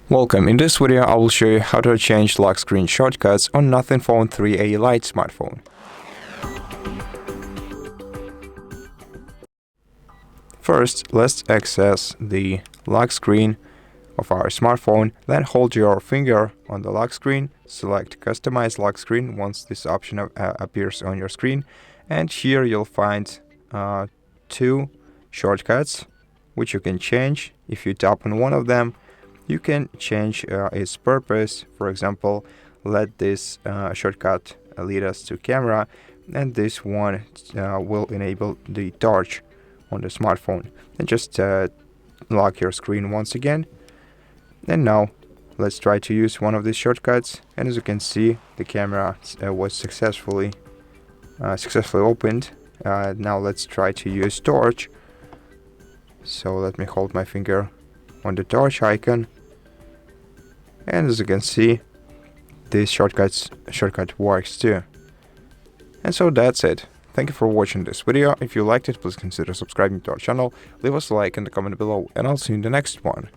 Welcome. In this video, I will show you how to change lock screen shortcuts on Nothing Phone 3a Lite smartphone. First, let's access the lock screen of our smartphone. Then hold your finger on the lock screen, select Customize Lock Screen once this option appears on your screen. And here you'll find two shortcuts which you can change. If you tap on one of them, you can change its purpose. For example, let this shortcut lead us to camera, and this one will enable the torch on the smartphone. And just lock your screen once again. And now let's try to use one of these shortcuts. And as you can see, the camera was successfully opened. Now let's try to use torch. So let me hold my finger on the torch icon, and as you can see, this shortcut works too. And so that's it. Thank you for watching this video. If you liked it, please consider subscribing to our channel, leave us a like in the comment below, and I'll see you in the next one.